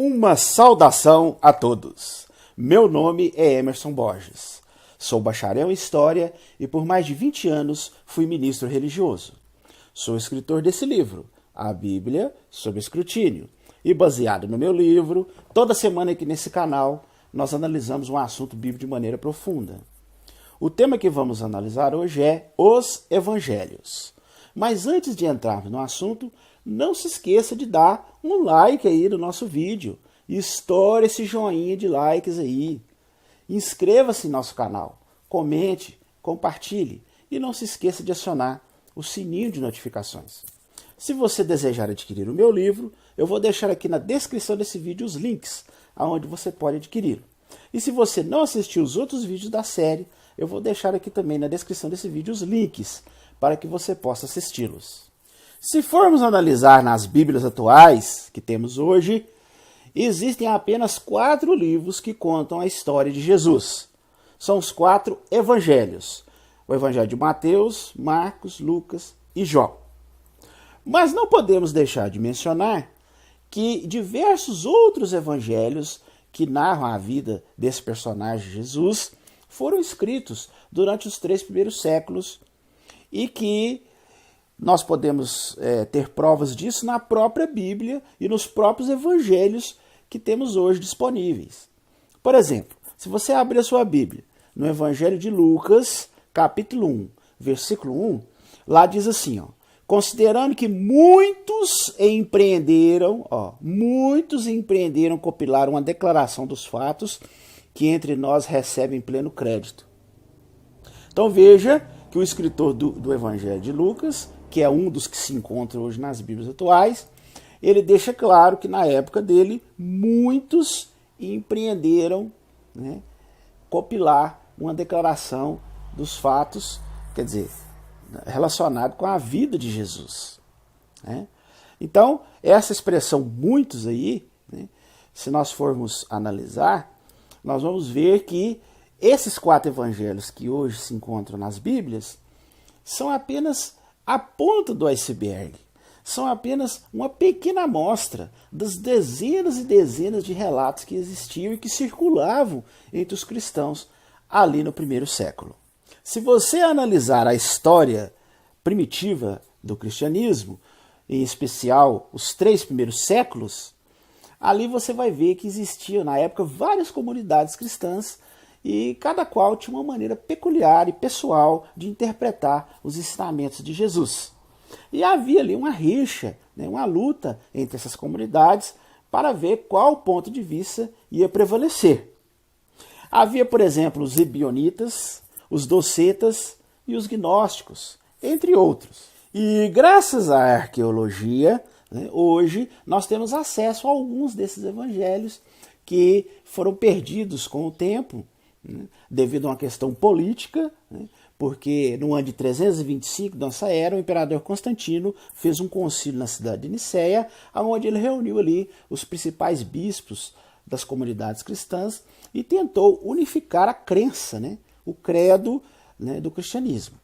Uma saudação a todos. Meu nome é Emerson Borges. Sou bacharel em História e por mais de 20 anos fui ministro religioso. Sou escritor desse livro, A Bíblia sob Escrutínio. E baseado no meu livro, toda semana aqui nesse canal, nós analisamos um assunto bíblico de maneira profunda. O tema que vamos analisar hoje é os Evangelhos. Mas antes de entrarmos no assunto, não se esqueça de dar um like aí no nosso vídeo. Estoure esse joinha de likes aí. Inscreva-se em nosso canal. Comente, compartilhe. E não se esqueça de acionar o sininho de notificações. Se você desejar adquirir o meu livro, eu vou deixar aqui na descrição desse vídeo os links aonde você pode adquiri-lo. E se você não assistiu os outros vídeos da série, eu vou deixar aqui também na descrição desse vídeo os links para que você possa assisti-los. Se formos analisar nas Bíblias atuais que temos hoje, existem apenas 4 livros que contam a história de Jesus. São os 4 evangelhos. O evangelho de Mateus, Marcos, Lucas e João. Mas não podemos deixar de mencionar que diversos outros evangelhos que narram a vida desse personagem Jesus foram escritos durante os 3 primeiros séculos e que nós podemos ter provas disso na própria Bíblia e nos próprios evangelhos que temos hoje disponíveis. Por exemplo, se você abrir a sua Bíblia no Evangelho de Lucas, capítulo 1, versículo 1, lá diz assim, considerando que muitos empreenderam compilar uma declaração dos fatos que entre nós recebem pleno crédito. Então veja que o escritor do Evangelho de Lucas, que é um dos que se encontram hoje nas Bíblias atuais, ele deixa claro que na época dele, muitos empreenderam compilar uma declaração dos fatos, quer dizer, relacionado com a vida de Jesus. Então, essa expressão muitos aí, se nós formos analisar, nós vamos ver que esses 4 evangelhos que hoje se encontram nas Bíblias são apenas a ponta do iceberg. São apenas uma pequena amostra das dezenas e dezenas de relatos que existiam e que circulavam entre os cristãos ali no primeiro século. Se você analisar a história primitiva do cristianismo, em especial os 3 primeiros séculos, ali você vai ver que existiam na época várias comunidades cristãs e cada qual tinha uma maneira peculiar e pessoal de interpretar os ensinamentos de Jesus. E havia ali uma rixa, uma luta entre essas comunidades para ver qual ponto de vista ia prevalecer. Havia, por exemplo, os ebionitas, os docetas e os gnósticos, entre outros. E graças à arqueologia, hoje nós temos acesso a alguns desses evangelhos que foram perdidos com o tempo, devido a uma questão política, porque no ano de 325 da nossa era, o imperador Constantino fez um concílio na cidade de Nicéia, onde ele reuniu ali os principais bispos das comunidades cristãs e tentou unificar a crença, o credo do cristianismo.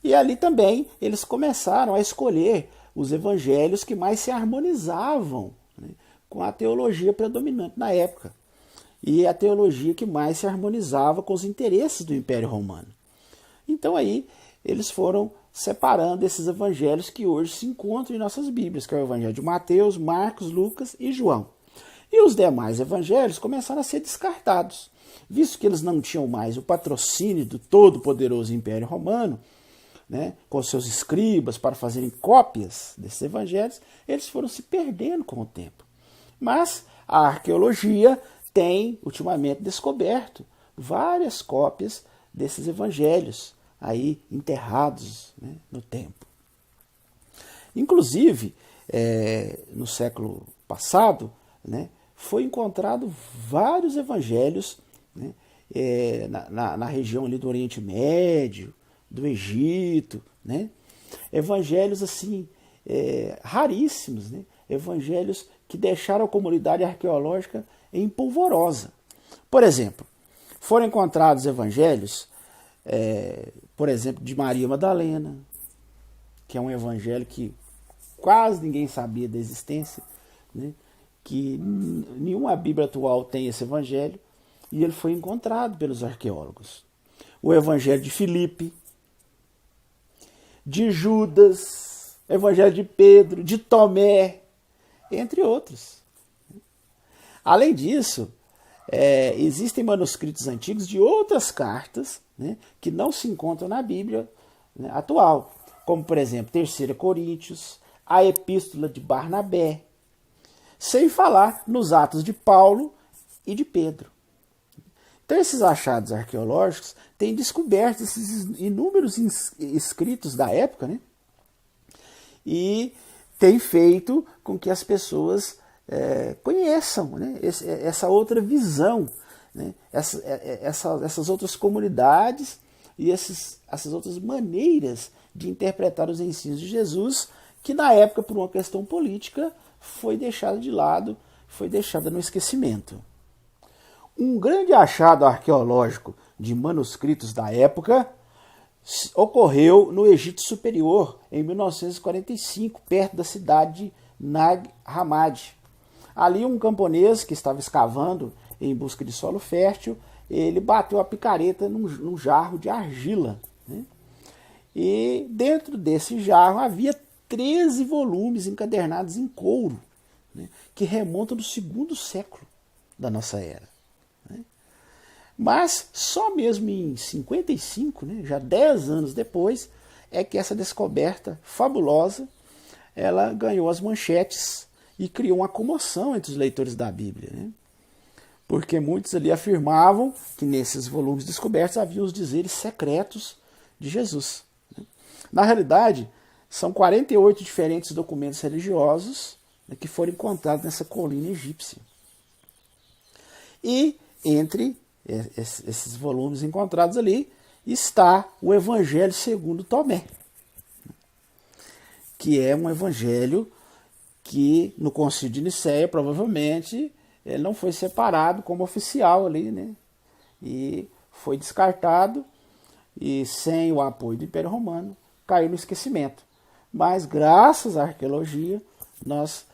E ali também eles começaram a escolher os evangelhos que mais se harmonizavam com a teologia predominante na época e a teologia que mais se harmonizava com os interesses do Império Romano. Então aí eles foram separando esses evangelhos que hoje se encontram em nossas Bíblias, que é o evangelho de Mateus, Marcos, Lucas e João. E os demais evangelhos começaram a ser descartados. Visto que eles não tinham mais o patrocínio do todo-poderoso Império Romano, com seus escribas para fazerem cópias desses evangelhos, eles foram se perdendo com o tempo. Mas a arqueologia tem ultimamente descoberto várias cópias desses evangelhos aí enterrados no tempo. Inclusive, no século passado, foi encontrado vários evangelhos na região ali do Oriente Médio, do Egito, evangelhos assim raríssimos, evangelhos que deixaram a comunidade arqueológica em polvorosa. Por exemplo, foram encontrados evangelhos, por exemplo, de Maria Madalena, que é um evangelho que quase ninguém sabia da existência, que nenhuma Bíblia atual tem esse evangelho, e ele foi encontrado pelos arqueólogos. O evangelho de Filipe, de Judas, o evangelho de Pedro, de Tomé, entre outros. Além disso, existem manuscritos antigos de outras cartas, né, que não se encontram na Bíblia, né, atual, como, por exemplo, 3 Coríntios, a Epístola de Barnabé, sem falar nos Atos de Paulo e de Pedro. Então, esses achados arqueológicos têm descoberto esses inúmeros escritos da época, né, e tem feito com que as pessoas conheçam, né, essa outra visão, né, essas outras comunidades e essas outras maneiras de interpretar os ensinos de Jesus, que na época, por uma questão política, foi deixada de lado, foi deixada no esquecimento. Um grande achado arqueológico de manuscritos da época ocorreu no Egito Superior, em 1945, perto da cidade de Nag Hammadi. Ali um camponês que estava escavando em busca de solo fértil, ele bateu a picareta num jarro de argila, né? E dentro desse jarro havia 13 volumes encadernados em couro, né, que remontam do 2º século da nossa era. Né? Mas só mesmo em 55, né, já 10 anos depois, é que essa descoberta fabulosa ela ganhou as manchetes e criou uma comoção entre os leitores da Bíblia, né? Porque muitos ali afirmavam que nesses volumes descobertos haviam os dizeres secretos de Jesus. Né? Na realidade, são 48 diferentes documentos religiosos, né, que foram encontrados nessa colina egípcia. E entre esses volumes encontrados ali está o Evangelho segundo Tomé, que é um evangelho que no Concílio de Nicéia provavelmente ele não foi separado como oficial ali, né? E foi descartado e sem o apoio do Império Romano caiu no esquecimento. Mas graças à arqueologia nós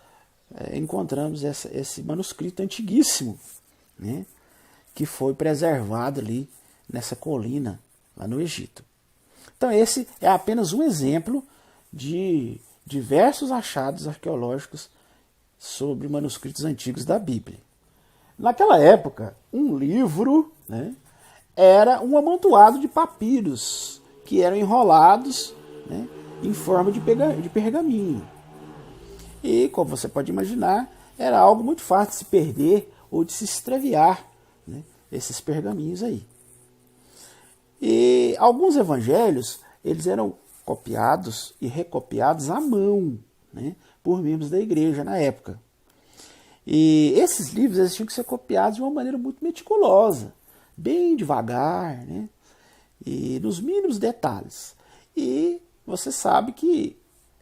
encontramos esse manuscrito antiguíssimo, né? Que foi preservado ali nessa colina lá no Egito. Então esse é apenas um exemplo de diversos achados arqueológicos sobre manuscritos antigos da Bíblia. Naquela época, um livro, né, era um amontoado de papiros que eram enrolados, né, em forma de pergaminho. E, como você pode imaginar, era algo muito fácil de se perder ou de se extraviar, né, esses pergaminhos aí. E alguns evangelhos eles eram copiados e recopiados à mão, né, por membros da igreja na época. E esses livros eles tinham que ser copiados de uma maneira muito meticulosa, bem devagar, né, e nos mínimos detalhes. E você sabe que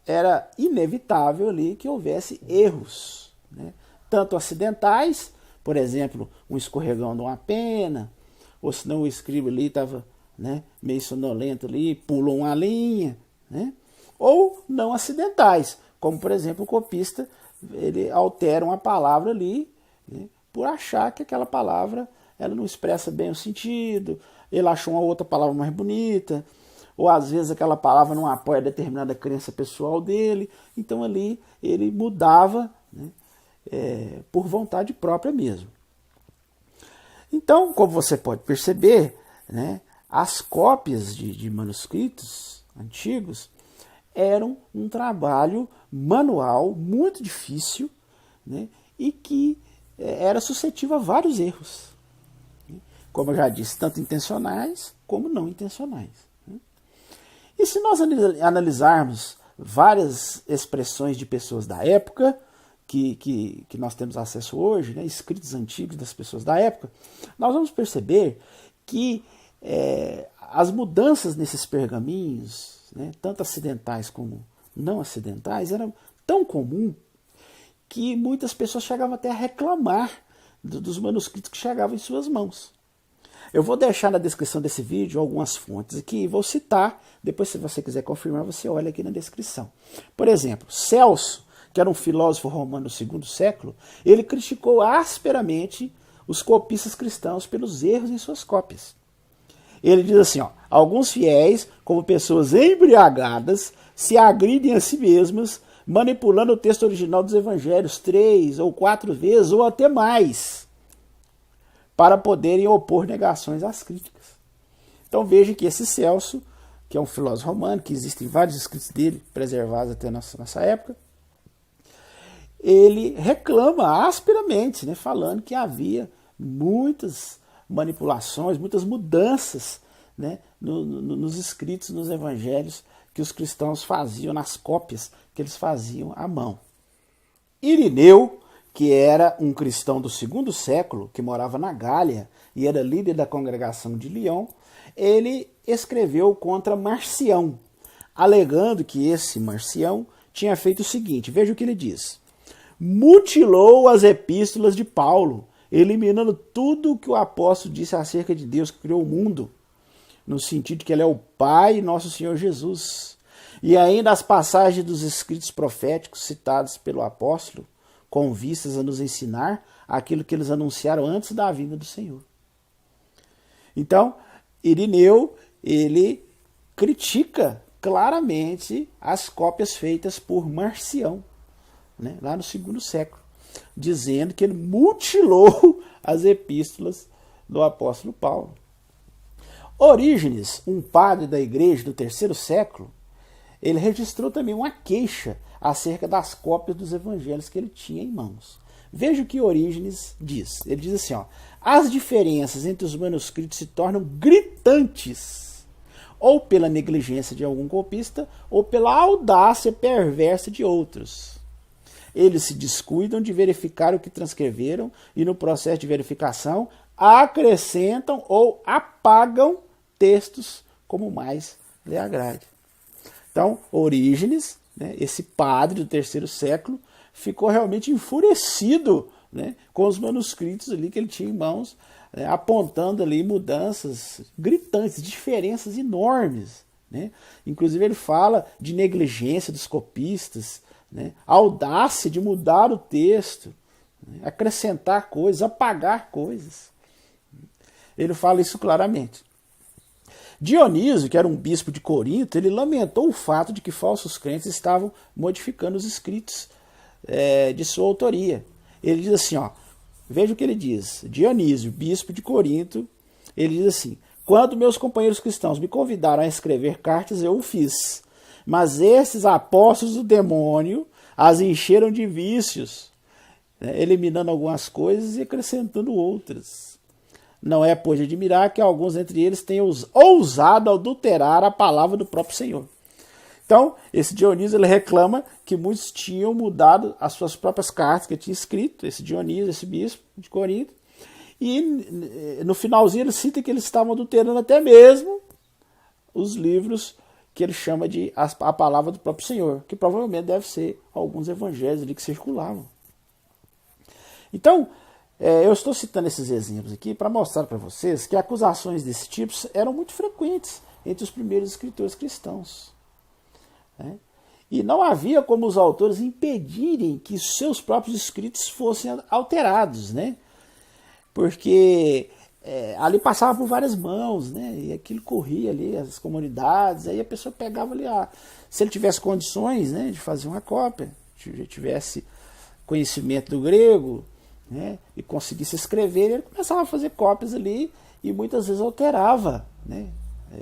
era inevitável ali que houvesse erros, né, tanto acidentais, por exemplo, um escorregão de uma pena, ou senão o escriba ali estava, né, meio sonolento ali, pulou uma linha, né? Ou não acidentais, como por exemplo o copista ele altera uma palavra ali, né, por achar que aquela palavra ela não expressa bem o sentido, ele achou uma outra palavra mais bonita, ou às vezes aquela palavra não apoia determinada crença pessoal dele, então ali ele mudava, né, por vontade própria mesmo. Então, como você pode perceber, né, as cópias de manuscritos antigos eram um trabalho manual muito difícil, né, e que era suscetível a vários erros, né, como eu já disse, tanto intencionais como não intencionais. Né. E se nós analisarmos várias expressões de pessoas da época, que nós temos acesso hoje, né, escritos antigos das pessoas da época, nós vamos perceber que as mudanças nesses pergaminhos, né, tanto acidentais como não acidentais, eram tão comum que muitas pessoas chegavam até a reclamar dos manuscritos que chegavam em suas mãos. Eu vou deixar na descrição desse vídeo algumas fontes aqui e vou citar, depois se você quiser confirmar, você olha aqui na descrição. Por exemplo, Celso, que era um filósofo romano do segundo século, ele criticou asperamente os copistas cristãos pelos erros em suas cópias. Ele diz assim, alguns fiéis, como pessoas embriagadas, se agridem a si mesmas, manipulando o texto original dos evangelhos 3 ou 4 vezes, ou até mais, para poderem opor negações às críticas. Então veja que esse Celso, que é um filósofo romano, que existem vários escritos dele preservados até nossa época, ele reclama asperamente, né, falando que havia muitas manipulações, muitas mudanças, né, nos escritos, nos evangelhos que os cristãos faziam, nas cópias que eles faziam à mão. Irineu, que era um cristão do segundo século, que morava na Gália e era líder da congregação de Lyon, ele escreveu contra Marcião, alegando que esse Marcião tinha feito o seguinte, veja o que ele diz: mutilou as epístolas de Paulo, eliminando tudo o que o apóstolo disse acerca de Deus que criou o mundo, no sentido de que ele é o Pai e nosso Senhor Jesus. E ainda as passagens dos escritos proféticos citados pelo apóstolo, com vistas a nos ensinar aquilo que eles anunciaram antes da vinda do Senhor. Então, Irineu, ele critica claramente as cópias feitas por Marcião, né, lá no segundo século, dizendo que ele mutilou as epístolas do apóstolo Paulo. Orígenes, um padre da igreja do terceiro século, ele registrou também uma queixa acerca das cópias dos evangelhos que ele tinha em mãos. Veja o que Orígenes diz. Ele diz assim, as diferenças entre os manuscritos se tornam gritantes, ou pela negligência de algum copista, ou pela audácia perversa de outros. Eles se descuidam de verificar o que transcreveram e, no processo de verificação, acrescentam ou apagam textos como mais lhe agrade. Então, Orígenes, né, esse padre do terceiro século, ficou realmente enfurecido, né, com os manuscritos ali que ele tinha em mãos, né, apontando ali mudanças gritantes, diferenças enormes, né? Inclusive ele fala de negligência dos copistas, né, audácia de mudar o texto, né, acrescentar coisas, apagar coisas. Ele fala isso claramente. Dionísio, que era um bispo de Corinto, ele lamentou o fato de que falsos crentes estavam modificando os escritos de sua autoria. Ele diz assim, veja o que ele diz. Dionísio, bispo de Corinto, ele diz assim: quando meus companheiros cristãos me convidaram a escrever cartas, eu o fiz. Mas esses apóstolos do demônio as encheram de vícios, né, eliminando algumas coisas e acrescentando outras. Não é, pois, de admirar que alguns entre eles tenham ousado adulterar a palavra do próprio Senhor. Então, esse Dionísio ele reclama que muitos tinham mudado as suas próprias cartas que ele tinha escrito, esse Dionísio, esse bispo de Corinto, e no finalzinho ele cita que eles estavam adulterando até mesmo os livros que ele chama de a palavra do próprio Senhor, que provavelmente deve ser alguns evangelhos ali que circulavam. Então, eu estou citando esses exemplos aqui para mostrar para vocês que acusações desse tipo eram muito frequentes entre os primeiros escritores cristãos, né? E não havia como os autores impedirem que seus próprios escritos fossem alterados, né? Porque ali passava por várias mãos, né? E aquilo corria ali, as comunidades, aí a pessoa pegava ali, se ele tivesse condições, né, de fazer uma cópia, tivesse conhecimento do grego, né, e conseguisse escrever, ele começava a fazer cópias ali e muitas vezes alterava, né,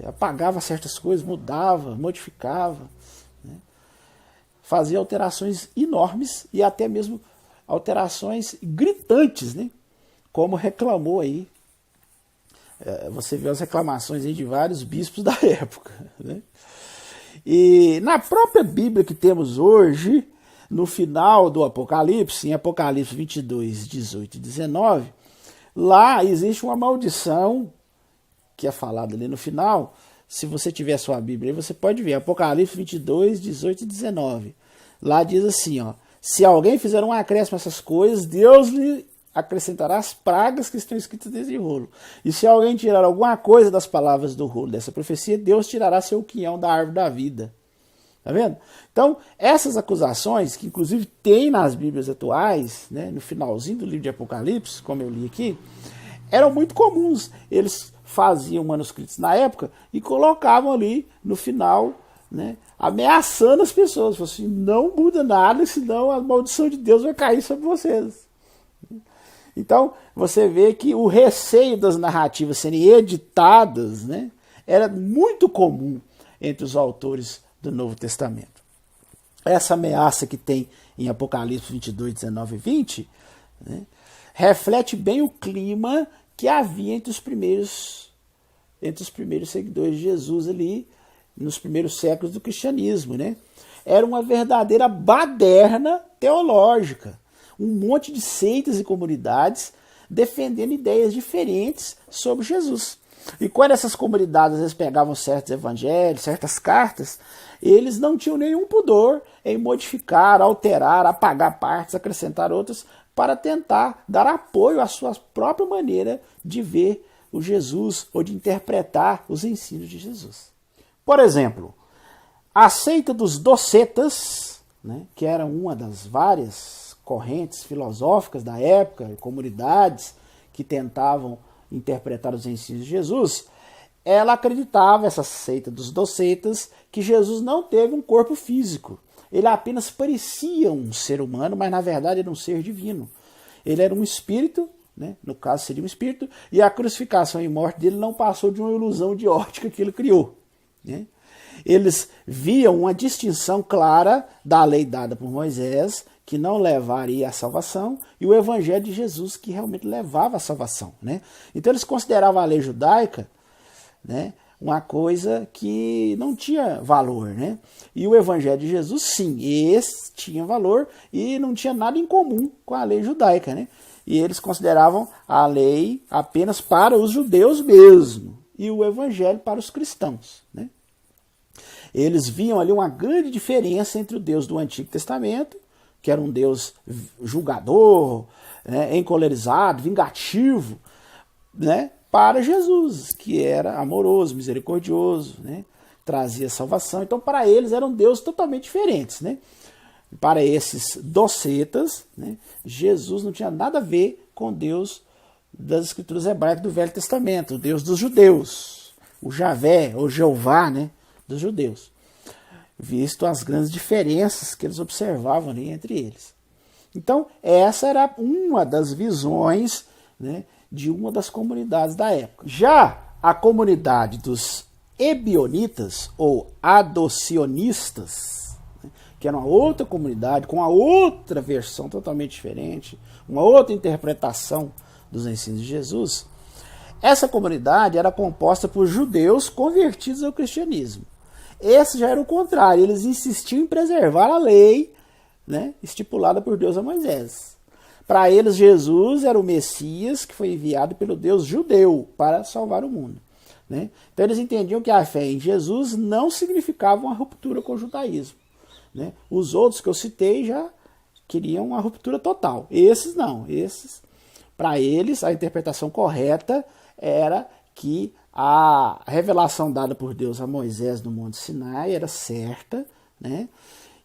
apagava certas coisas, mudava, modificava, né, fazia alterações enormes e até mesmo alterações gritantes, né, como reclamou aí. Você vê as reclamações aí de vários bispos da época, né? E na própria Bíblia que temos hoje, no final do Apocalipse, em Apocalipse 22, 18 e 19, lá existe uma maldição que é falada ali no final. Se você tiver sua Bíblia aí, você pode ver Apocalipse 22, 18 e 19. Lá diz assim, se alguém fizer um acréscimo a essas coisas, Deus lhe acrescentará as pragas que estão escritas nesse rolo. E se alguém tirar alguma coisa das palavras do rolo dessa profecia, Deus tirará seu quinhão da árvore da vida. Tá vendo? Então, essas acusações, que inclusive tem nas Bíblias atuais, né, no finalzinho do livro de Apocalipse, como eu li aqui, eram muito comuns. Eles faziam manuscritos na época e colocavam ali no final, né, ameaçando as pessoas. Falaram assim, não muda nada, senão a maldição de Deus vai cair sobre vocês. Então, você vê que o receio das narrativas serem editadas, né, era muito comum entre os autores do Novo Testamento. Essa ameaça que tem em Apocalipse 22, 19 e 20, né, reflete bem o clima que havia entre os primeiros seguidores de Jesus ali, nos primeiros séculos do cristianismo. Né? Era uma verdadeira baderna teológica, um monte de seitas e comunidades defendendo ideias diferentes sobre Jesus. E quando essas comunidades às vezes pegavam certos evangelhos, certas cartas, eles não tinham nenhum pudor em modificar, alterar, apagar partes, acrescentar outras, para tentar dar apoio à sua própria maneira de ver o Jesus ou de interpretar os ensinos de Jesus. Por exemplo, a seita dos docetas, né, que era uma das várias correntes filosóficas da época, comunidades que tentavam interpretar os ensinos de Jesus, ela acreditava, essa seita dos docetas, que Jesus não teve um corpo físico. Ele apenas parecia um ser humano, mas na verdade era um ser divino. Ele era um espírito, né? No caso seria um espírito, e a crucificação e morte dele não passou de uma ilusão de ótica que ele criou. Né? Eles viam uma distinção clara da lei dada por Moisés, que não levaria à salvação, e o evangelho de Jesus, que realmente levava à salvação. Né? Então eles consideravam a lei judaica, né, uma coisa que não tinha valor. Né? E o evangelho de Jesus, sim, esse tinha valor e não tinha nada em comum com a lei judaica. Né? E eles consideravam a lei apenas para os judeus mesmo, e o evangelho para os cristãos. Né? Eles viam ali uma grande diferença entre o Deus do Antigo Testamento, que era um Deus julgador, né, encolerizado, vingativo, né, para Jesus, que era amoroso, misericordioso, né, trazia salvação. Então, para eles, eram deuses totalmente diferentes. Né? Para esses docetas, né, Jesus não tinha nada a ver com Deus das escrituras hebraicas do Velho Testamento, o Deus dos judeus, o Javé, ou Jeová, né, dos judeus, visto as grandes diferenças que eles observavam ali entre eles. Então, essa era uma das visões, né, de uma das comunidades da época. Já a comunidade dos ebionitas, ou adocionistas, né, que era uma outra comunidade, com uma outra versão totalmente diferente, uma outra interpretação dos ensinos de Jesus, essa comunidade era composta por judeus convertidos ao cristianismo. Esse já era o contrário, eles insistiam em preservar a lei, né, estipulada por Deus a Moisés. Para eles, Jesus era o Messias que foi enviado pelo Deus judeu para salvar o mundo. Né? Então eles entendiam que a fé em Jesus não significava uma ruptura com o judaísmo. Né? Os outros que eu citei já queriam uma ruptura total. Esses não. Esses, para eles, a interpretação correta era que a revelação dada por Deus a Moisés no Monte Sinai era certa, né?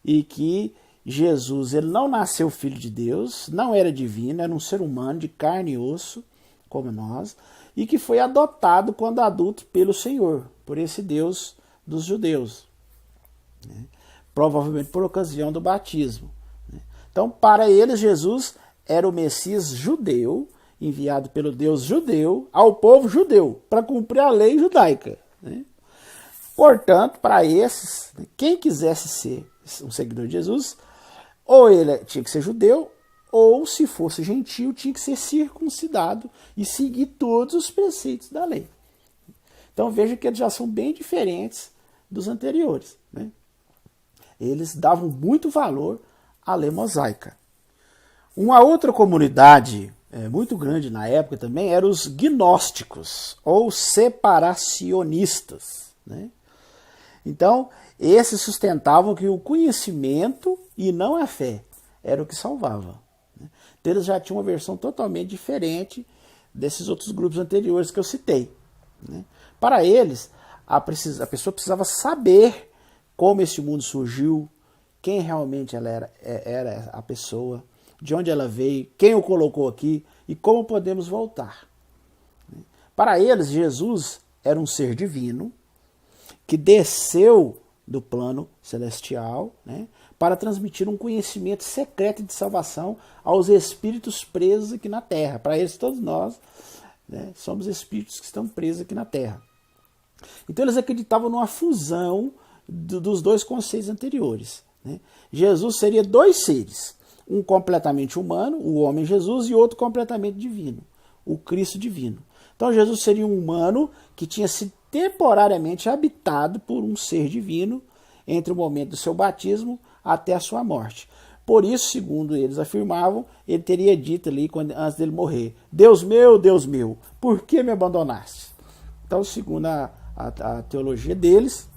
E que Jesus, ele não nasceu filho de Deus, não era divino, era um ser humano de carne e osso, como nós, e que foi adotado quando adulto pelo Senhor, por esse Deus dos judeus, né? Provavelmente por ocasião do batismo. Né? Então, para eles, Jesus era o Messias judeu, enviado pelo Deus judeu ao povo judeu, para cumprir a lei judaica. Né? Portanto, para esses, quem quisesse ser um seguidor de Jesus, ou ele tinha que ser judeu, ou se fosse gentil, tinha que ser circuncidado e seguir todos os preceitos da lei. Então veja que eles já são bem diferentes dos anteriores. Né? Eles davam muito valor à lei mosaica. Uma outra comunidade muito grande na época também eram os gnósticos, ou separacionistas. Né? Então, esses sustentavam que o conhecimento e não a fé era o que salvava. Né? Então, eles já tinham uma versão totalmente diferente desses outros grupos anteriores que eu citei. Né? Para eles, a pessoa precisava saber como esse mundo surgiu, quem realmente ela era a pessoa, de onde ela veio, quem o colocou aqui e como podemos voltar. Para eles, Jesus era um ser divino que desceu do plano celestial, né, para transmitir um conhecimento secreto de salvação aos espíritos presos aqui na terra. Para eles, todos nós, né, somos espíritos que estão presos aqui na terra. Então eles acreditavam numa fusão dos dois conceitos anteriores, né? Jesus seria dois seres, um completamente humano, o homem Jesus, e outro completamente divino, o Cristo divino. Então Jesus seria um humano que tinha sido temporariamente habitado por um ser divino entre o momento do seu batismo até a sua morte. Por isso, segundo eles afirmavam, ele teria dito ali, antes dele morrer, Deus meu, por que me abandonaste? Então, segundo a teologia deles,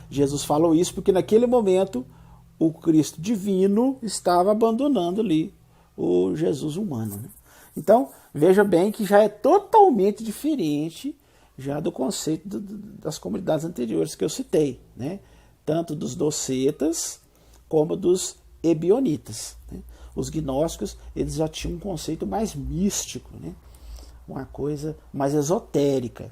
Jesus falou isso porque naquele momento o Cristo divino estava abandonando ali o Jesus humano, né? Então, veja bem que já é totalmente diferente já do conceito das comunidades anteriores que eu citei, né? Tanto dos docetas como dos ebionitas, né? Os gnósticos, eles já tinham um conceito mais místico, né? Uma coisa mais esotérica.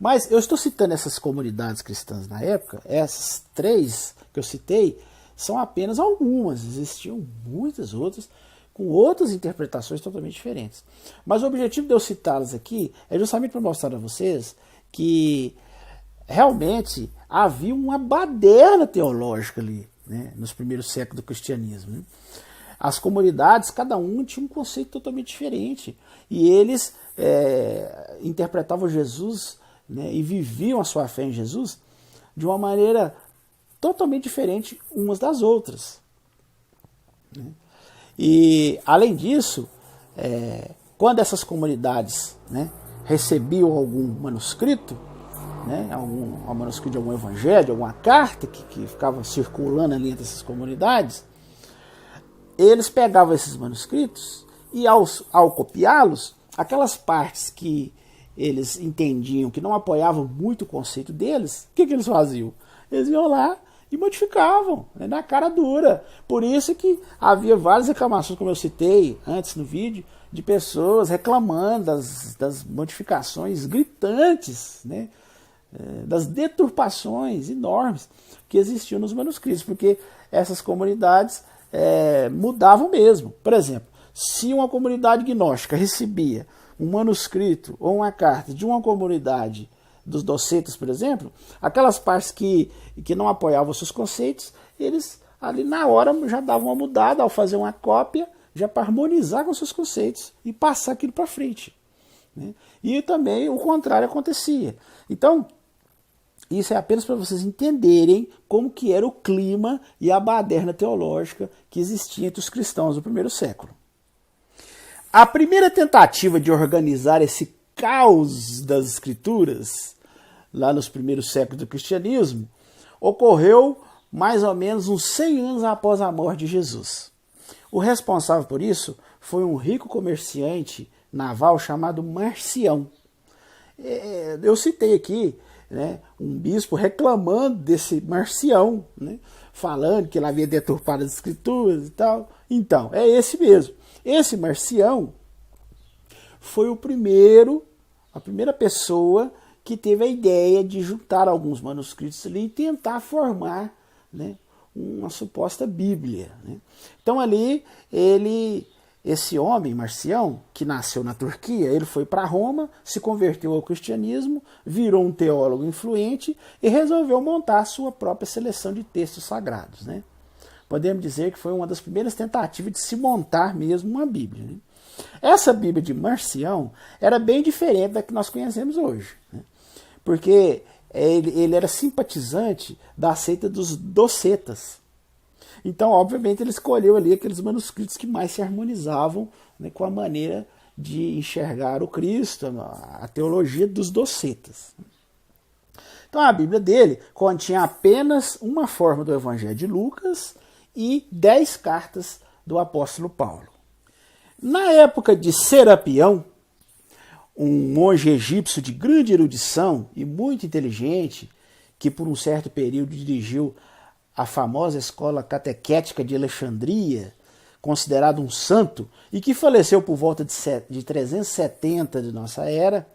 Mas eu estou citando essas comunidades cristãs na época, essas três que eu citei, são apenas algumas, existiam muitas outras, com outras interpretações totalmente diferentes. Mas o objetivo de eu citá-las aqui é justamente para mostrar a vocês que realmente havia uma baderna teológica ali, né, nos primeiros séculos do cristianismo, né? As comunidades, cada um tinha um conceito totalmente diferente. E eles interpretavam Jesus, né, e viviam a sua fé em Jesus de uma maneira totalmente diferente umas das outras, né? E, além disso, quando essas comunidades, né, recebiam algum manuscrito, né, um manuscrito de algum evangelho, de alguma carta que ficava circulando ali entre essas comunidades, eles pegavam esses manuscritos e, ao copiá-los, aquelas partes que eles entendiam que não apoiavam muito o conceito deles, o que eles faziam? Eles iam lá e modificavam, né, na cara dura. Por isso que havia várias reclamações, como eu citei antes no vídeo, de pessoas reclamando das modificações gritantes, né, das deturpações enormes que existiam nos manuscritos, porque essas comunidades mudavam mesmo. Por exemplo, se uma comunidade gnóstica recebia um manuscrito ou uma carta de uma comunidade dos docetas, por exemplo, aquelas partes que não apoiavam os seus conceitos, eles ali na hora já davam uma mudada ao fazer uma cópia, já para harmonizar com os seus conceitos e passar aquilo para frente, né? E também o contrário acontecia. Então, isso é apenas para vocês entenderem como que era o clima e a baderna teológica que existia entre os cristãos do primeiro século. A primeira tentativa de organizar esse caos das escrituras, lá nos primeiros séculos do cristianismo, ocorreu mais ou menos uns 100 anos após a morte de Jesus. O responsável por isso foi um rico comerciante naval chamado Marcião. Eu citei aqui, né, um bispo reclamando desse Marcião, né, falando que ele havia deturpado as escrituras e tal. Então, é esse mesmo. Esse Marcião foi a primeira pessoa que teve a ideia de juntar alguns manuscritos ali e tentar formar, né, uma suposta Bíblia, né? Então ali esse homem, Marcião, que nasceu na Turquia, ele foi para Roma, se converteu ao cristianismo, virou um teólogo influente e resolveu montar a sua própria seleção de textos sagrados, né? Podemos dizer que foi uma das primeiras tentativas de se montar mesmo uma Bíblia, né? Essa Bíblia de Marcião era bem diferente da que nós conhecemos hoje, né? Porque ele era simpatizante da seita dos docetas. Então, obviamente, ele escolheu ali aqueles manuscritos que mais se harmonizavam, né, com a maneira de enxergar o Cristo, a teologia dos docetas. Então, a Bíblia dele continha apenas uma forma do Evangelho de Lucas e 10 cartas do apóstolo Paulo. Na época de Serapião, um monge egípcio de grande erudição e muito inteligente, que por um certo período dirigiu a famosa escola catequética de Alexandria, considerado um santo, e que faleceu por volta de 370 de nossa era.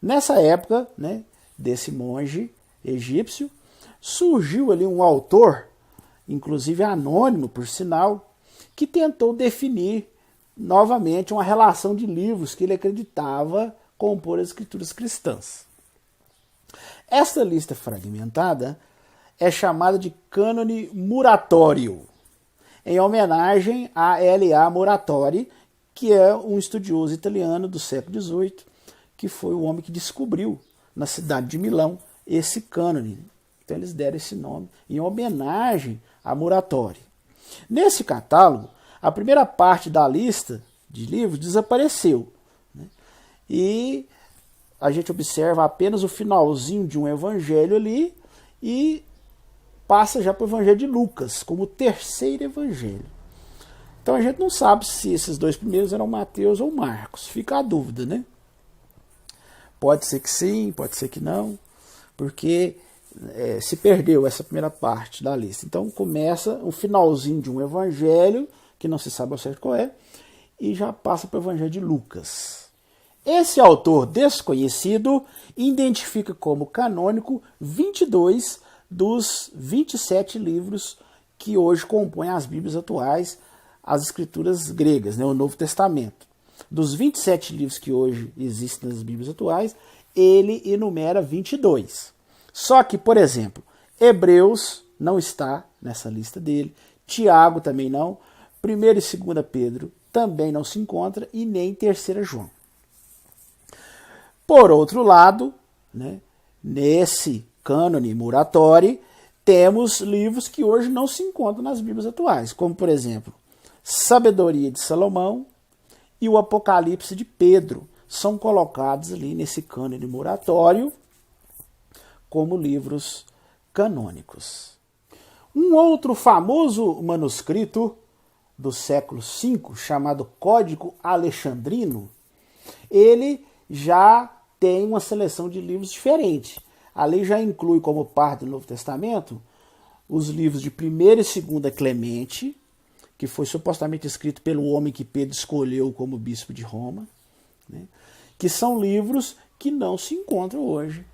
Nessa época, né, desse monge egípcio, surgiu ali um autor, inclusive anônimo por sinal, que tentou definir novamente uma relação de livros que ele acreditava compor as escrituras cristãs. Esta lista fragmentada é chamada de cânone muratório, em homenagem a L.A. Muratori, que é um estudioso italiano do século XVIII, que foi o homem que descobriu na cidade de Milão esse cânone. Então eles deram esse nome em homenagem a Muratori. Nesse catálogo, a primeira parte da lista de livros desapareceu, né? E a gente observa apenas o finalzinho de um evangelho ali e passa já para o evangelho de Lucas, como o terceiro evangelho. Então a gente não sabe se esses dois primeiros eram Mateus ou Marcos. Fica a dúvida, né? Pode ser que sim, pode ser que não, porque se perdeu essa primeira parte da lista. Então começa o finalzinho de um evangelho, que não se sabe ao certo qual é, e já passa para o evangelho de Lucas. Esse autor desconhecido identifica como canônico 22 dos 27 livros que hoje compõem as Bíblias atuais, as escrituras gregas, né, o Novo Testamento. Dos 27 livros que hoje existem nas Bíblias atuais, ele enumera 22. Só que, por exemplo, Hebreus não está nessa lista dele, Tiago também não, 1º e 2º Pedro também não se encontra, e nem 3ª João. Por outro lado, né, nesse cânone Muratori, temos livros que hoje não se encontram nas Bíblias atuais, como, por exemplo, Sabedoria de Salomão e o Apocalipse de Pedro. São colocados ali nesse cânone Muratório como livros canônicos. Um outro famoso manuscrito do século V, chamado Código Alexandrino, ele já tem uma seleção de livros diferente. A lei já inclui como parte do Novo Testamento os livros de 1ª e 2ª Clemente, que foi supostamente escrito pelo homem que Pedro escolheu como bispo de Roma, né, que são livros que não se encontram hoje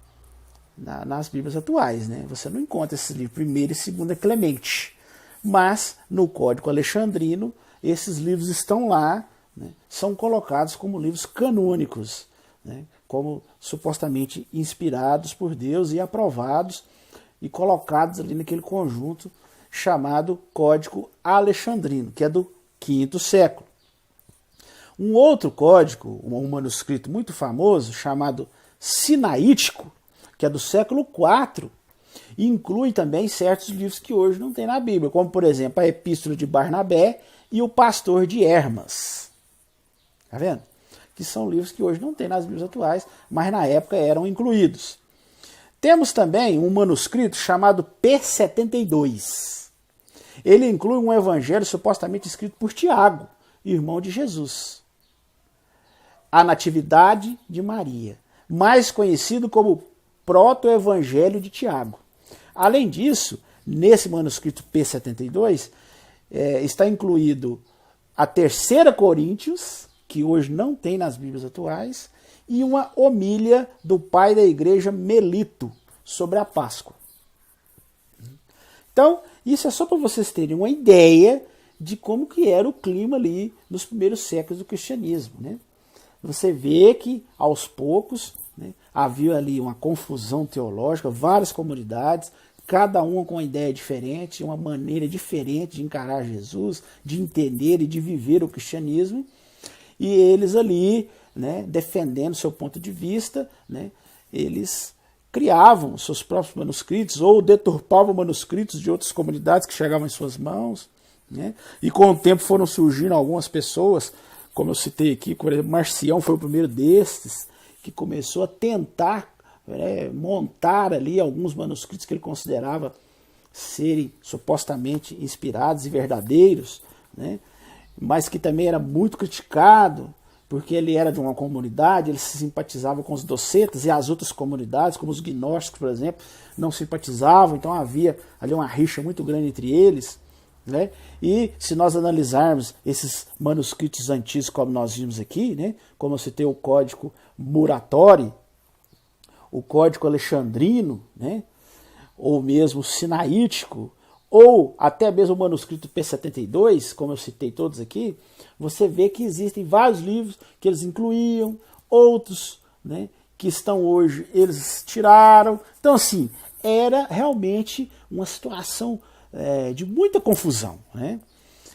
nas Bíblias atuais. Né? Você não encontra esses livros 1ª e 2ª Clemente, mas no Código Alexandrino esses livros estão lá, né, são colocados como livros canônicos, né, como supostamente inspirados por Deus e aprovados e colocados ali naquele conjunto chamado Código Alexandrino, que é do V século. Um outro código, um manuscrito muito famoso, chamado Sinaítico, que é do século IV, inclui também certos livros que hoje não tem na Bíblia, como, por exemplo, a Epístola de Barnabé e o Pastor de Hermas. Está vendo? Que são livros que hoje não tem nas Bíblias atuais, mas na época eram incluídos. Temos também um manuscrito chamado P72. Ele inclui um evangelho supostamente escrito por Tiago, irmão de Jesus. A Natividade de Maria, mais conhecido como Proto-Evangelho de Tiago. Além disso, nesse manuscrito P72, está incluído a 3ª Coríntios, que hoje não tem nas Bíblias atuais, e uma homília do pai da igreja Melito sobre a Páscoa. Então, isso é só para vocês terem uma ideia de como que era o clima ali nos primeiros séculos do cristianismo. Né? Você vê que, aos poucos, né, havia ali uma confusão teológica, várias comunidades, cada uma com uma ideia diferente, uma maneira diferente de encarar Jesus, de entender e de viver o cristianismo, e eles ali, né, defendendo seu ponto de vista, né, eles criavam seus próprios manuscritos ou deturpavam manuscritos de outras comunidades que chegavam em suas mãos, né, e com o tempo foram surgindo algumas pessoas, como eu citei aqui, por exemplo, Marcião foi o primeiro destes, que começou a tentar montar ali alguns manuscritos que ele considerava serem supostamente inspirados e verdadeiros, né, mas que também era muito criticado porque ele era de uma comunidade, ele se simpatizava com os docetas, e as outras comunidades, como os gnósticos, por exemplo, não simpatizavam, então havia ali uma rixa muito grande entre eles, né? E se nós analisarmos esses manuscritos antigos, como nós vimos aqui, né? Como eu citei o Código Muratori, o Código Alexandrino, né? Ou mesmo o Sinaítico, ou até mesmo o manuscrito P72, como eu citei todos aqui, você vê que existem vários livros que eles incluíam, outros, né, que estão hoje, eles tiraram. Então, assim, era realmente uma situação de muita confusão, né?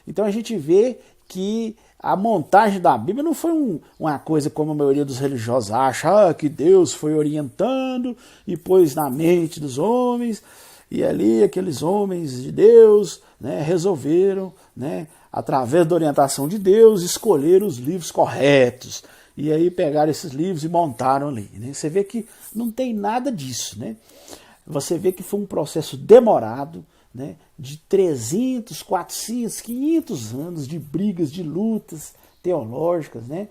Então a gente vê que a montagem da Bíblia não foi uma coisa como a maioria dos religiosos acha, que Deus foi orientando e pôs na mente dos homens, e ali aqueles homens de Deus, né, resolveram, né, através da orientação de Deus, escolher os livros corretos. E aí pegaram esses livros e montaram ali, né? Você vê que não tem nada disso, né? Você vê que foi um processo demorado, né, de 300, 400, 500 anos de brigas, de lutas teológicas, né?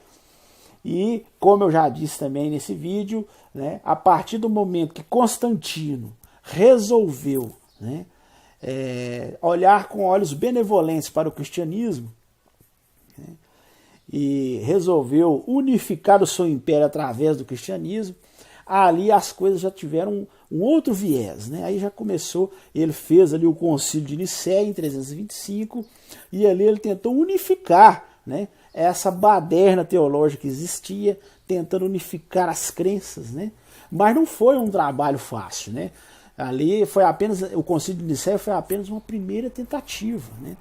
E, como eu já disse também nesse vídeo, né, a partir do momento que Constantino resolveu, né, olhar com olhos benevolentes para o cristianismo, né, e resolveu unificar o seu império através do cristianismo, ali as coisas já tiveram um outro viés, né? Aí já começou, ele fez ali o concílio de Nicéia em 325, e ali ele tentou unificar, né, essa baderna teológica que existia, tentando unificar as crenças, né? Mas não foi um trabalho fácil, né? Ali foi apenas, o concílio de Nicéia foi apenas uma primeira tentativa, né?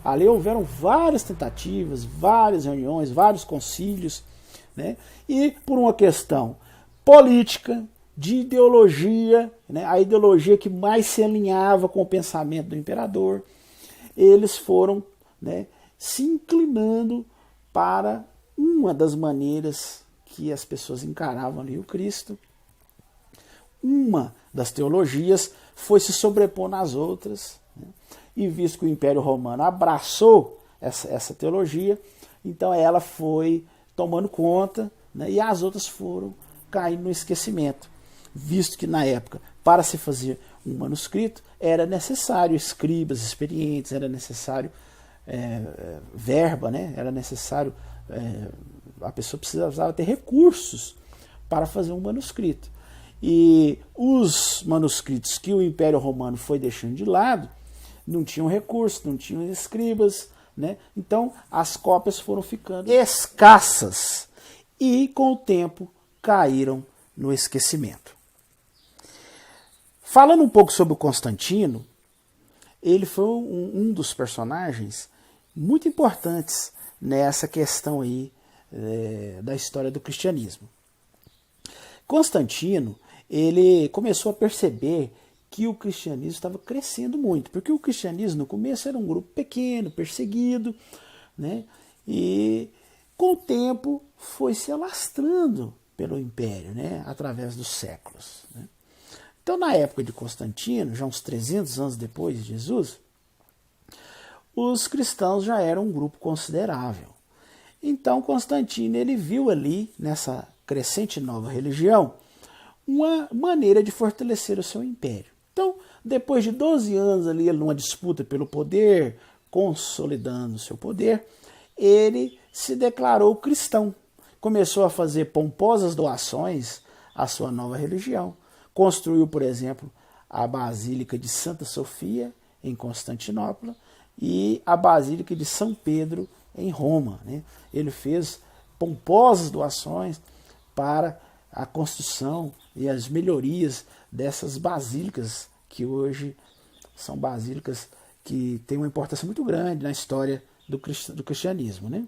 Ali houveram várias tentativas, várias reuniões, vários concílios, né? E por uma questão política, de ideologia, né, a ideologia que mais se alinhava com o pensamento do imperador, eles foram, né, se inclinando para uma das maneiras que as pessoas encaravam ali o Cristo. Uma das teologias foi se sobrepor nas outras, né, e visto que o Império Romano abraçou essa teologia, então ela foi tomando conta, né, e as outras foram caindo no esquecimento, visto que na época, para se fazer um manuscrito, era necessário escribas experientes, era necessário verba, né? Era necessário, a pessoa precisava ter recursos para fazer um manuscrito. E os manuscritos que o Império Romano foi deixando de lado, não tinham recursos, não tinham escribas, né? Então as cópias foram ficando escassas e com o tempo caíram no esquecimento. Falando um pouco sobre o Constantino, ele foi um dos personagens muito importantes nessa questão aí da história do cristianismo. Constantino, ele começou a perceber que o cristianismo estava crescendo muito, porque o cristianismo no começo era um grupo pequeno, perseguido, né? E com o tempo foi se alastrando pelo império, né, através dos séculos, né? Então, na época de Constantino, já uns 300 anos depois de Jesus, os cristãos já eram um grupo considerável. Então, Constantino, ele viu ali, nessa crescente nova religião, uma maneira de fortalecer o seu império. Então, depois de 12 anos ali, numa disputa pelo poder, consolidando o seu poder, ele se declarou cristão. Começou a fazer pomposas doações à sua nova religião. Construiu, por exemplo, a Basílica de Santa Sofia, em Constantinopla, e a Basílica de São Pedro, em Roma, né? Ele fez pomposas doações para a construção e as melhorias dessas basílicas, que hoje são basílicas que têm uma importância muito grande na história do cristianismo, né?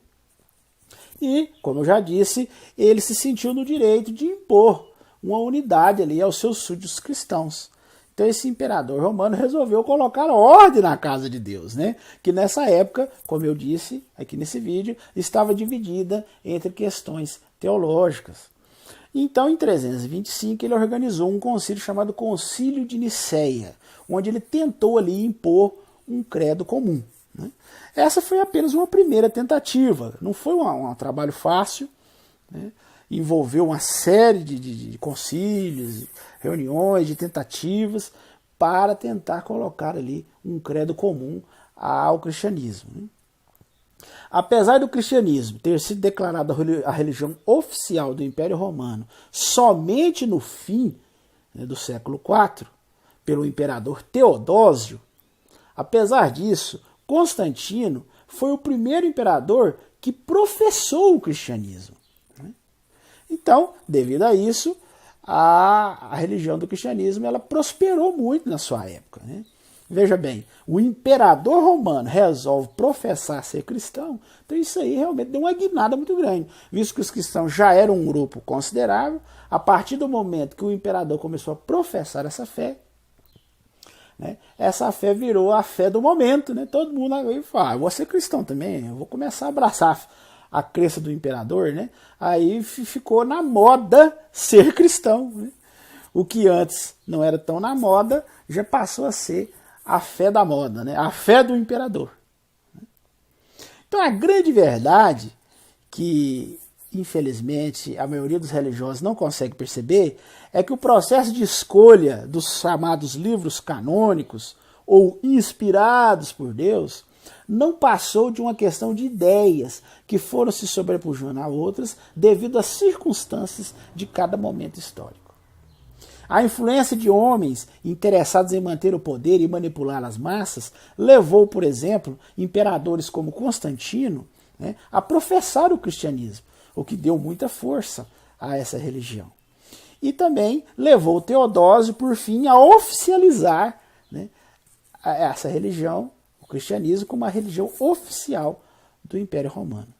E, como eu já disse, ele se sentiu no direito de impor uma unidade ali aos seus súditos cristãos. Então esse imperador romano resolveu colocar ordem na casa de Deus, né? Que nessa época, como eu disse aqui nesse vídeo, estava dividida entre questões teológicas. Então, em 325, ele organizou um concílio chamado Concílio de Nicéia, onde ele tentou ali impor um credo comum, né? Essa foi apenas uma primeira tentativa, não foi um trabalho fácil, né? Envolveu uma série de concílios, reuniões, de tentativas para tentar colocar ali um credo comum ao cristianismo, né? Apesar do cristianismo ter sido declarado a religião oficial do Império Romano somente no fim, né, do século IV, pelo imperador Teodósio, apesar disso, Constantino foi o primeiro imperador que professou o cristianismo, né? Então, devido a isso, a religião do cristianismo ela prosperou muito na sua época, né? Veja bem, o imperador romano resolve professar ser cristão, então isso aí realmente deu uma guinada muito grande, visto que os cristãos já eram um grupo considerável. A partir do momento que o imperador começou a professar essa fé, né, essa fé virou a fé do momento, né? Todo mundo aí fala, eu vou ser cristão também, eu vou começar a abraçar a crença do imperador, né? Aí ficou na moda ser cristão, né? O que antes não era tão na moda, já passou a ser a fé da moda, né? A fé do imperador. Então a grande verdade que, infelizmente, a maioria dos religiosos não consegue perceber é que o processo de escolha dos chamados livros canônicos ou inspirados por Deus não passou de uma questão de ideias que foram se sobrepujando a outras devido às circunstâncias de cada momento histórico. A influência de homens interessados em manter o poder e manipular as massas levou, por exemplo, imperadores como Constantino, né, a professar o cristianismo, o que deu muita força a essa religião. E também levou Teodósio, por fim, a oficializar, né, essa religião, o cristianismo, como a religião oficial do Império Romano.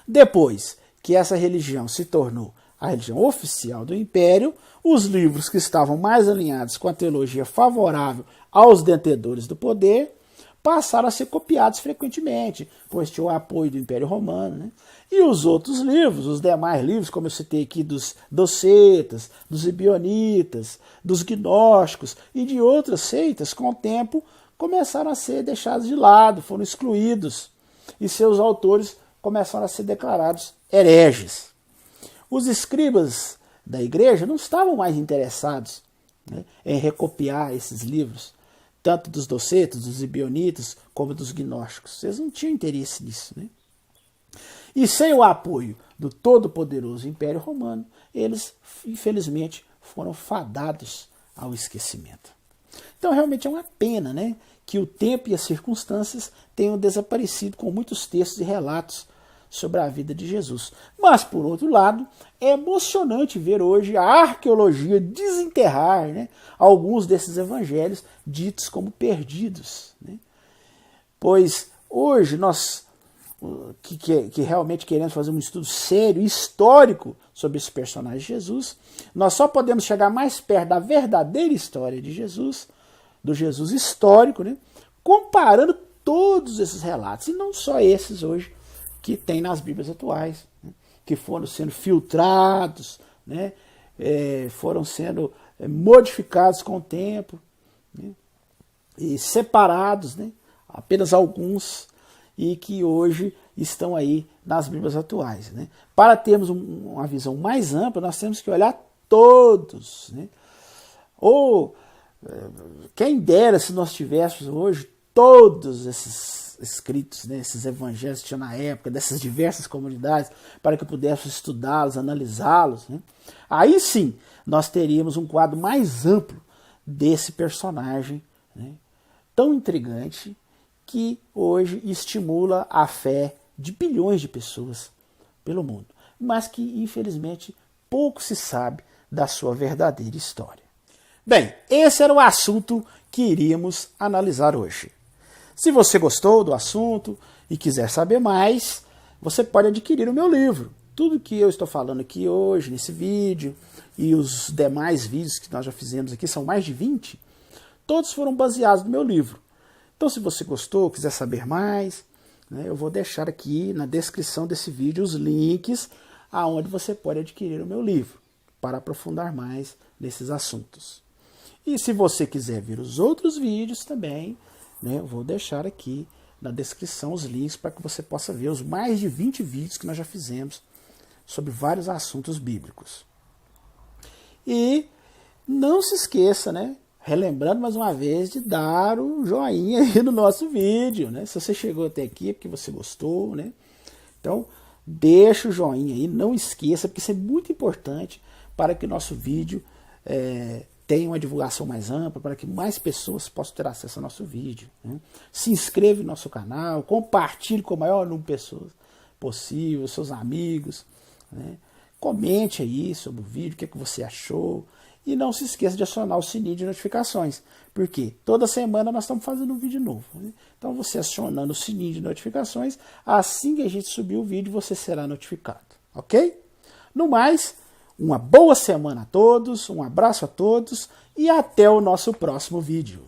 Depois que essa religião se tornou a religião oficial do Império, os livros que estavam mais alinhados com a teologia favorável aos detentores do poder passaram a ser copiados frequentemente, pois tinha o apoio do Império Romano, né? E os outros livros, os demais livros, como eu citei aqui, dos docetas, dos ebionitas, dos gnósticos e de outras seitas, com o tempo começaram a ser deixados de lado, foram excluídos, e seus autores começaram a ser declarados hereges. Os escribas da igreja não estavam mais interessados, né, em recopiar esses livros, tanto dos docetas, dos ebionitas, como dos gnósticos. Eles não tinham interesse nisso, né? E sem o apoio do todo-poderoso Império Romano, eles, infelizmente, foram fadados ao esquecimento. Então, realmente é uma pena, né, que o tempo e as circunstâncias tenham desaparecido com muitos textos e relatos sobre a vida de Jesus. Mas, por outro lado, é emocionante ver hoje a arqueologia desenterrar, né, alguns desses evangelhos ditos como perdidos, né? Pois hoje nós, que realmente queremos fazer um estudo sério, histórico, sobre esse personagem de Jesus, nós só podemos chegar mais perto da verdadeira história de Jesus, do Jesus histórico, né, comparando todos esses relatos, e não só esses hoje, que tem nas Bíblias atuais, né, que foram sendo filtrados, né, foram sendo modificados com o tempo, né, e separados, né, apenas alguns, e que hoje estão aí nas Bíblias atuais, né. Para termos uma visão mais ampla, nós temos que olhar todos, né. Ou quem dera se nós tivéssemos hoje todos esses escritos, né, esses evangelhos que tinha na época, dessas diversas comunidades, para que pudéssemos estudá-los, analisá-los, né? Aí sim, nós teríamos um quadro mais amplo desse personagem, né, tão intrigante, que hoje estimula a fé de bilhões de pessoas pelo mundo, mas que, infelizmente, pouco se sabe da sua verdadeira história. Bem, esse era o assunto que iríamos analisar hoje. Se você gostou do assunto e quiser saber mais, você pode adquirir o meu livro. Tudo que eu estou falando aqui hoje, nesse vídeo, e os demais vídeos que nós já fizemos aqui, são mais de 20, todos foram baseados no meu livro. Então, se você gostou, quiser saber mais, né, eu vou deixar aqui na descrição desse vídeo os links aonde você pode adquirir o meu livro, para aprofundar mais nesses assuntos. E se você quiser ver os outros vídeos também, né, eu vou deixar aqui na descrição os links para que você possa ver os mais de 20 vídeos que nós já fizemos sobre vários assuntos bíblicos. E não se esqueça, né? Relembrando mais uma vez de dar o joinha aí no nosso vídeo, né? Se você chegou até aqui é porque você gostou, né? Então, deixa o joinha aí, não esqueça, porque isso é muito importante para que o nosso vídeo tenha uma divulgação mais ampla, para que mais pessoas possam ter acesso ao nosso vídeo, né? Se inscreva no nosso canal, compartilhe com o maior número de pessoas possível, seus amigos, né? Comente aí sobre o vídeo, o que você achou. E não se esqueça de acionar o sininho de notificações, porque toda semana nós estamos fazendo um vídeo novo, né? Então você acionando o sininho de notificações, assim que a gente subir o vídeo, você será notificado, ok? No mais, uma boa semana a todos, um abraço a todos e até o nosso próximo vídeo.